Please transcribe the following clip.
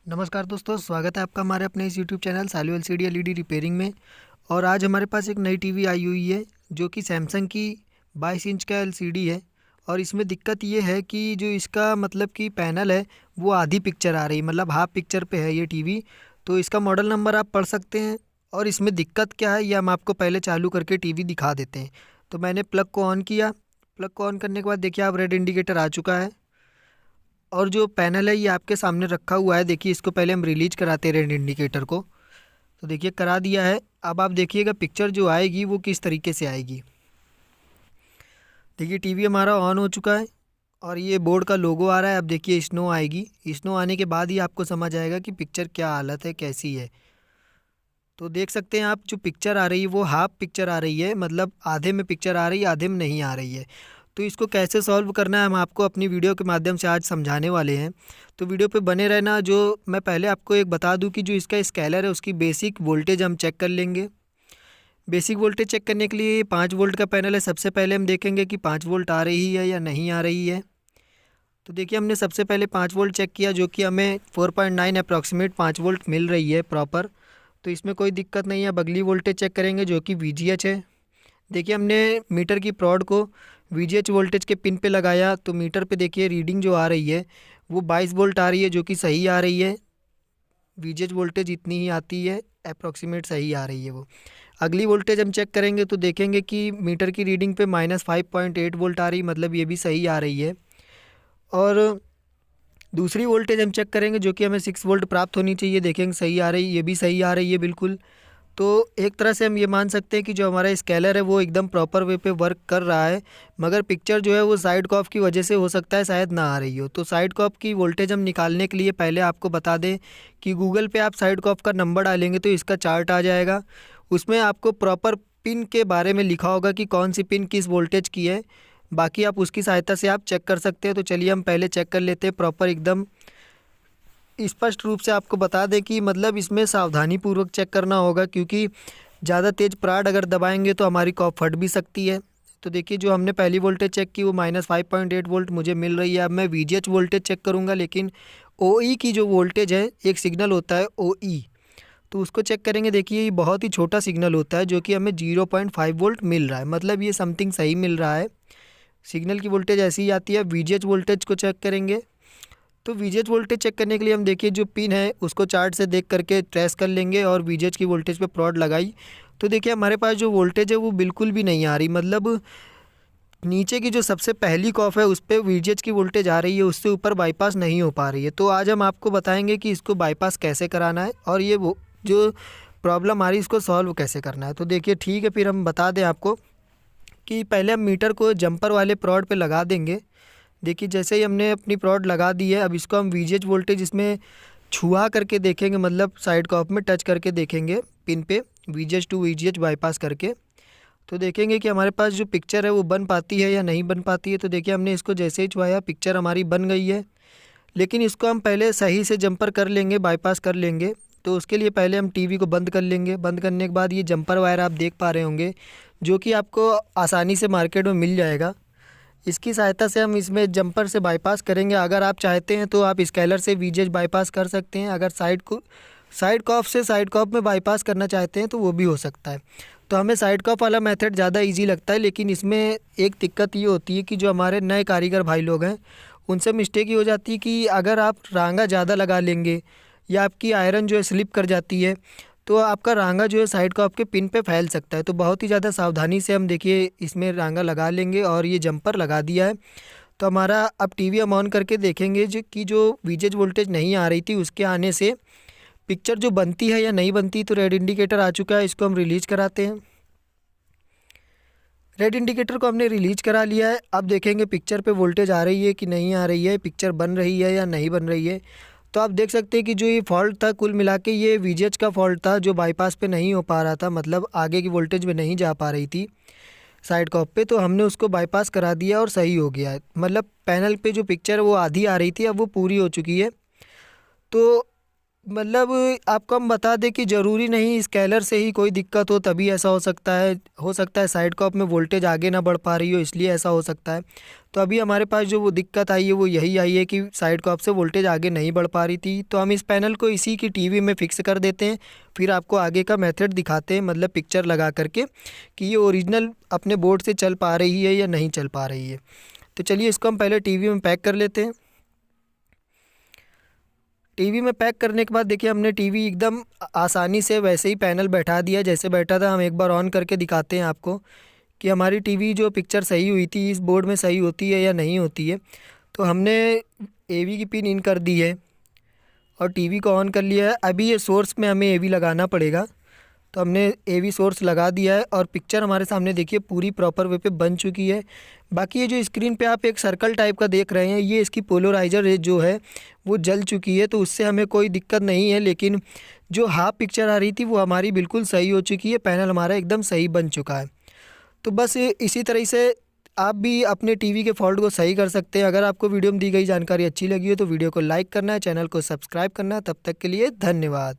नमस्कार दोस्तों, स्वागत है आपका हमारे अपने इस यूट्यूब चैनल सालू एलसीडी एलईडी रिपेयरिंग में। और आज हमारे पास एक नई टीवी आई हुई है जो कि सैमसंग की 22 इंच का एलसीडी है। और इसमें दिक्कत ये है कि जो इसका मतलब कि पैनल है वो आधी पिक्चर आ रही, मतलब हाफ पिक्चर पे है ये टीवी। तो इसका मॉडल नंबर आप पढ़ सकते हैं। और इसमें दिक्कत क्या है ये हम आपको पहले चालू करके टीवी दिखा देते हैं। तो मैंने प्लग को ऑन किया। प्लग को ऑन करने के बाद देखिए आप रेड इंडिकेटर आ चुका है। और जो पैनल है ये आपके सामने रखा हुआ है। देखिए इसको पहले हम रिलीज कराते हैं रेड इंडिकेटर को। तो देखिए करा दिया है। अब आप देखिएगा पिक्चर जो आएगी वो किस तरीके से आएगी। देखिए टीवी हमारा ऑन हो चुका है और ये बोर्ड का लोगो आ रहा है। अब देखिए स्नो आएगी। स्नो आने के बाद ही आपको समझ आएगा कि पिक्चर क्या हालत है, कैसी है। तो देख सकते हैं आप, जो पिक्चर आ रही है वो हाफ पिक्चर आ रही है, मतलब आधे में पिक्चर आ रही है, आधे में नहीं आ रही है। तो इसको कैसे सॉल्व करना है हम आपको अपनी वीडियो के माध्यम से आज समझाने वाले हैं। तो वीडियो पे बने रहना। जो मैं पहले आपको एक बता दूं कि जो इसका स्केलर है उसकी बेसिक वोल्टेज हम चेक कर लेंगे। बेसिक वोल्टेज चेक करने के लिए 5 वोल्ट का पैनल है। सबसे पहले हम देखेंगे कि 5 वोल्ट आ रही है या नहीं आ रही है। तो देखिए हमने सबसे पहले 5 वोल्ट चेक किया, जो कि हमें 4.9 अप्रॉक्सीमेट 5 वोल्ट मिल रही है प्रॉपर। तो इसमें कोई दिक्कत नहीं है। अब अगली वोल्टेज चेक करेंगे जो कि VGH है। देखिए हमने मीटर की प्रॉड को VGH वोल्टेज के पिन पे लगाया तो मीटर पे देखिए रीडिंग जो आ रही है वो 22 वोल्ट आ रही है, जो कि सही आ रही है। VGH वोल्टेज इतनी ही आती है, अप्रॉक्सीमेट सही आ रही है वो। अगली वोल्टेज हम चेक करेंगे तो देखेंगे कि मीटर की रीडिंग पे -5.8 वोल्ट आ रही, मतलब ये भी सही आ रही है। और दूसरी वोल्टेज हम चेक करेंगे जो कि हमें 6 वोल्ट प्राप्त होनी चाहिए। देखेंगे सही आ रही, ये भी सही आ रही है बिल्कुल। तो एक तरह से हम ये मान सकते हैं कि जो हमारा स्केलर है वो एकदम प्रॉपर वे पे वर्क कर रहा है। मगर पिक्चर जो है वो साइड कॉफ की वजह से हो सकता है शायद ना आ रही हो। तो साइड कॉफ की वोल्टेज हम निकालने के लिए पहले आपको बता दें कि गूगल पे आप साइड कॉफ का नंबर डालेंगे तो इसका चार्ट आ जाएगा। उसमें आपको प्रॉपर पिन के बारे में लिखा होगा कि कौन सी पिन किस वोल्टेज की है। बाकी आप उसकी सहायता से आप चेक कर सकते हैं। तो चलिए हम पहले चेक कर लेते हैं प्रॉपर एकदम स्पष्ट रूप से। आपको बता दें कि मतलब इसमें सावधानी पूर्वक चेक करना होगा, क्योंकि ज़्यादा तेज़ प्राड अगर दबाएंगे तो हमारी कॉप फट भी सकती है। तो देखिए जो हमने पहली वोल्टेज चेक की वो -5.8 वोल्ट मुझे मिल रही है। अब मैं VGH वोल्टेज चेक करूँगा, लेकिन OE की जो वोल्टेज है, एक सिग्नल होता है OE, तो उसको चेक करेंगे। देखिए ये बहुत ही छोटा सिग्नल होता है जो कि हमें 0.5 वोल्ट मिल रहा है, मतलब ये समथिंग सही मिल रहा है। सिग्नल की वोल्टेज ऐसी ही आती है। VGH वोल्टेज को चेक करेंगे तो VGH वोल्टेज चेक करने के लिए हम देखिए जो पिन है उसको चार्ट से देख करके ट्रेस कर लेंगे और VGH की वोल्टेज पे प्रॉड लगाई। तो देखिए हमारे पास जो वोल्टेज है वो बिल्कुल भी नहीं आ रही, मतलब नीचे की जो सबसे पहली कॉफ है उस पर VGH की वोल्टेज आ रही है, उससे ऊपर बाईपास नहीं हो पा रही है। तो आज हम आपको बताएंगे कि इसको बाईपास कैसे कराना है और ये वो जो प्रॉब्लम आ रही है इसको सॉल्व कैसे करना है। तो देखिए ठीक है, फिर हम बता दें आपको कि पहले हम मीटर को जंपर वाले प्रॉड पे लगा देंगे। देखिए जैसे ही हमने अपनी प्रॉड लगा दी है, अब इसको हम VGH वोल्टेज इसमें छुआ करके देखेंगे, मतलब साइड कॉप में टच करके देखेंगे पिन पे VGH टू VGH बाईपास करके। तो देखेंगे कि हमारे पास जो पिक्चर है वो बन पाती है या नहीं बन पाती है। तो देखिए हमने इसको जैसे ही छुआया पिक्चर हमारी बन गई है, लेकिन इसको हम पहले सही से जंपर कर लेंगे, बाईपास कर लेंगे। तो उसके लिए पहले हम टीवी को बंद कर लेंगे। बंद करने के बाद ये जंपर वायर आप देख पा रहे होंगे जो कि आपको आसानी से मार्केट में मिल जाएगा। इसकी सहायता से हम इसमें जंपर से बाईपास करेंगे। अगर आप चाहते हैं तो आप स्केलर से VGH बाईपास कर सकते हैं। अगर साइड कॉफ से साइड कॉफ में बाईपास करना चाहते हैं तो वो भी हो सकता है। तो हमें साइड कॉफ वाला मेथड ज़्यादा इजी लगता है, लेकिन इसमें एक दिक्कत ये होती है कि जो हमारे नए कारीगर भाई लोग हैं उनसे मिस्टेक ये हो जाती है कि अगर आप रांगा ज़्यादा लगा लेंगे या आपकी आयरन जो है स्लिप कर जाती है तो आपका रांगा जो है साइड का आपके पिन पे फैल सकता है। तो बहुत ही ज़्यादा सावधानी से हम देखिए इसमें रांगा लगा लेंगे और ये जंपर लगा दिया है। तो हमारा अब टीवी हम ऑन करके देखेंगे जो VGH वोल्टेज नहीं आ रही थी उसके आने से पिक्चर जो बनती है या नहीं बनती। तो रेड इंडिकेटर आ चुका है, इसको हम रिलीज कराते हैं। रेड इंडिकेटर को हमने रिलीज करा लिया है। अब देखेंगे पिक्चर पे वोल्टेज आ रही है कि नहीं आ रही है, पिक्चर बन रही है या नहीं बन रही है। तो आप देख सकते हैं कि जो ये फॉल्ट था कुल मिला के ये VGH का फॉल्ट था, जो बाईपास पे नहीं हो पा रहा था, मतलब आगे की वोल्टेज में नहीं जा पा रही थी साइड कॉप पे। तो हमने उसको बाईपास करा दिया और सही हो गया है। मतलब पैनल पे जो पिक्चर है वो आधी आ रही थी, अब वो पूरी हो चुकी है। तो मतलब आपको हम बता दें कि ज़रूरी नहीं स्केलर से ही कोई दिक्कत हो तभी ऐसा हो सकता है साइड कॉप में वोल्टेज आगे ना बढ़ पा रही हो इसलिए ऐसा हो सकता है। तो अभी हमारे पास जो वो दिक्कत आई है वो यही आई है कि साइड कॉप से वोल्टेज आगे नहीं बढ़ पा रही थी, तो हम इस पैनल को इसी की टीवी में फ़िक्स कर देते हैं। फिर आपको आगे का मेथड दिखाते हैं, मतलब पिक्चर लगा करके कि ये ओरिजिनल अपने बोर्ड से चल पा रही है या नहीं चल पा रही है। तो चलिए इसको हम पहले टीवी में पैक कर लेते हैं। टीवी में पैक करने के बाद देखिए हमने टीवी एकदम आसानी से वैसे ही पैनल बैठा दिया जैसे बैठा था। हम एक बार ऑन करके दिखाते हैं आपको कि हमारी टीवी जो पिक्चर सही हुई थी इस बोर्ड में सही होती है या नहीं होती है। तो हमने एवी की पिन इन कर दी है और टीवी को ऑन कर लिया है। अभी ये सोर्स में हमें एवी लगाना पड़ेगा, तो हमने एवी सोर्स लगा दिया है और पिक्चर हमारे सामने देखिए पूरी प्रॉपर वे पे बन चुकी है। बाकी ये जो स्क्रीन पे आप एक सर्कल टाइप का देख रहे हैं ये इसकी पोलराइजर जो है वो जल चुकी है, तो उससे हमें कोई दिक्कत नहीं है। लेकिन जो हाफ पिक्चर आ रही थी वो हमारी बिल्कुल सही हो चुकी है, पैनल हमारा एकदम सही बन चुका है। तो बस इसी तरह से आप भी अपने टीवी के फॉल्ट को सही कर सकते हैं। अगर आपको वीडियो में दी गई जानकारी अच्छी लगी हो तो वीडियो को लाइक करना है, चैनल को सब्सक्राइब करना है। तब तक के लिए धन्यवाद।